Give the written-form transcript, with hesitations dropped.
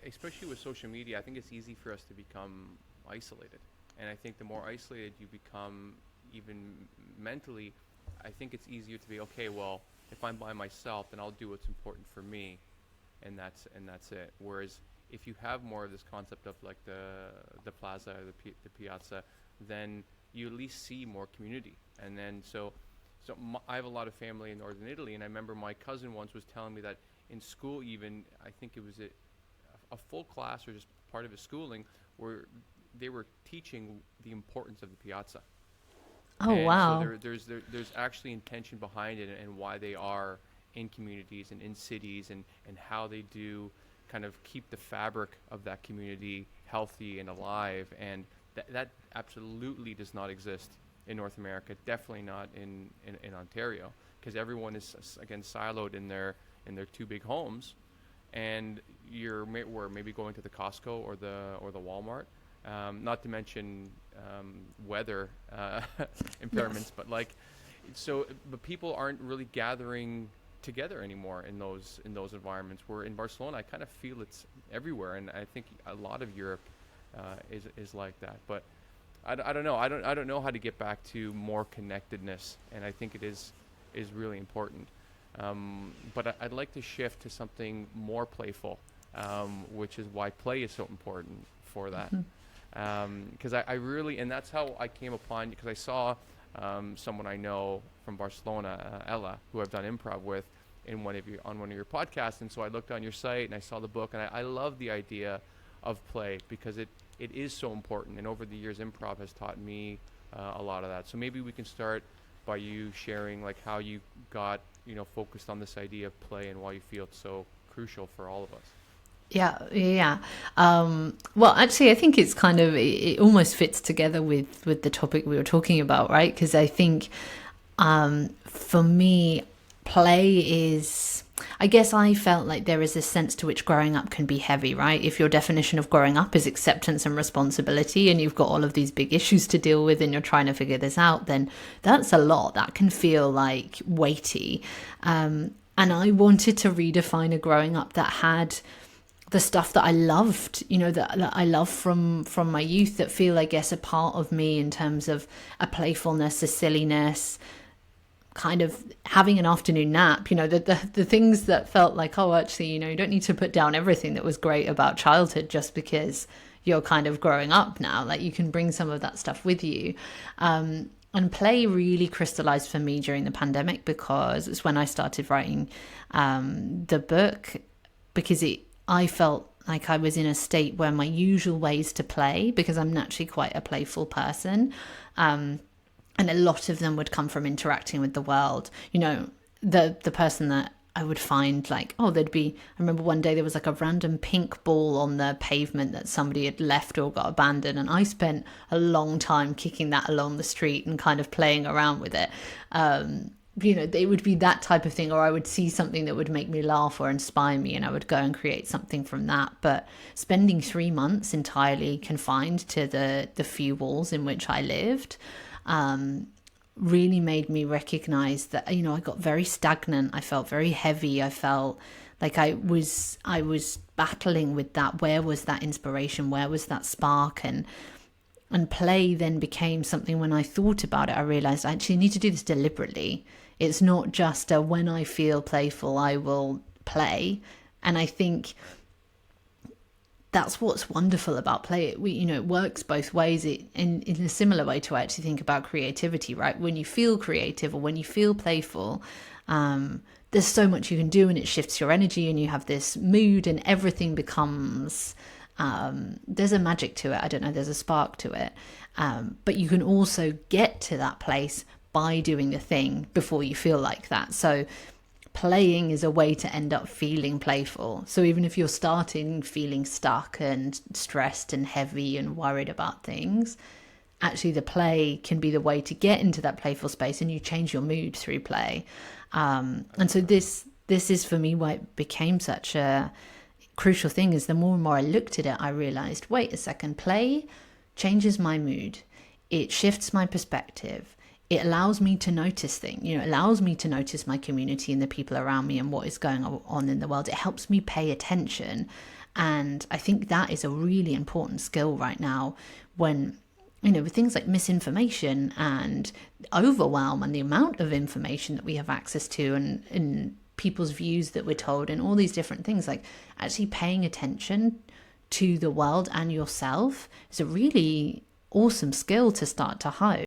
especially with social media, I think it's easy for us to become isolated. And I think the more isolated you become, even mentally, I think it's easier to be okay. Well, if I'm by myself, then I'll do what's important for me, and that's it. Whereas if you have more of this concept of like the plaza, or the piazza, then you at least see more community. And then I have a lot of family in northern Italy, and I remember my cousin once was telling me that in school, even I think it was a full class or just part of his schooling where they were teaching the importance of the piazza. Oh, And so wow. there's actually intention behind it, and why they are in communities and in cities, and how they do kind of keep the fabric of that community healthy and alive. And that absolutely does not exist in North America, definitely not in Ontario, because everyone is again siloed in their two big homes, and we're maybe going to the Costco or the Walmart. Not to mention weather impairments, Yes. but but people aren't really gathering together anymore in those environments. Where in Barcelona, I kind of feel it's everywhere, and I think a lot of Europe is like that. But I don't know. I don't know how to get back to more connectedness, and I think it is really important. But I'd like to shift to something more playful, which is why play is so important for that. Because I really, and that's how I came upon, because I saw someone I know from Barcelona, Ella, who I've done improv with, on one of your podcasts. And so I looked on your site and I saw the book, and I love the idea of play, because it is so important. And over the years, improv has taught me a lot of that. So maybe we can start by you sharing like how you got focused on this idea of play, and why you feel it's so crucial for all of us. Yeah, yeah. Well, actually, I think it's kind of it almost fits together with the topic we were talking about, right? Because I think for me, play is. I guess I felt like there is a sense to which growing up can be heavy, right? If your definition of growing up is acceptance and responsibility, and you've got all of these big issues to deal with, and you're trying to figure this out, then that's a lot. That can feel like weighty. And I wanted to redefine a growing up that had the stuff that I loved, that I love from my youth, that feel, I guess, a part of me in terms of a playfulness, a silliness, kind of having an afternoon nap, the things that felt like, oh, actually, you don't need to put down everything that was great about childhood just because you're kind of growing up now. Like, you can bring some of that stuff with you. And play really crystallized for me during the pandemic, because it's when I started writing the book, because I felt like I was in a state where my usual ways to play, because I'm naturally quite a playful person, and a lot of them would come from interacting with the world. The person that I would find, like, oh, I remember one day there was like a random pink ball on the pavement that somebody had left or got abandoned, and I spent a long time kicking that along the street and kind of playing around with it. It would be that type of thing, or I would see something that would make me laugh or inspire me, and I would go and create something from that. But spending 3 months entirely confined to the few walls in which I lived really made me recognize that, I got very stagnant. I felt very heavy. I felt like I was battling with that. Where was that inspiration? Where was that spark? And play then became something. When I thought about it, I realized I actually need to do this deliberately. It's not just when I feel playful, I will play. And I think that's what's wonderful about play. It works both ways. In a similar way to, I actually think about creativity, right? When you feel creative or when you feel playful, there's so much you can do, and it shifts your energy, and you have this mood, and everything becomes, there's a magic to it. I don't know, there's a spark to it. But you can also get to that place by doing the thing before you feel like that. So playing is a way to end up feeling playful. So even if you're starting feeling stuck and stressed and heavy and worried about things, actually the play can be the way to get into that playful space, and you change your mood through play. And so this is for me why it became such a crucial thing. Is the more and more I looked at it, I realized, wait a second, play changes my mood. It shifts my perspective. It allows me to notice things, it allows me to notice my community and the people around me and what is going on in the world. It helps me pay attention. And I think that is a really important skill right now when, with things like misinformation and overwhelm and the amount of information that we have access to, and people's views that we're told and all these different things, like actually paying attention to the world and yourself is a really awesome skill to start to hone.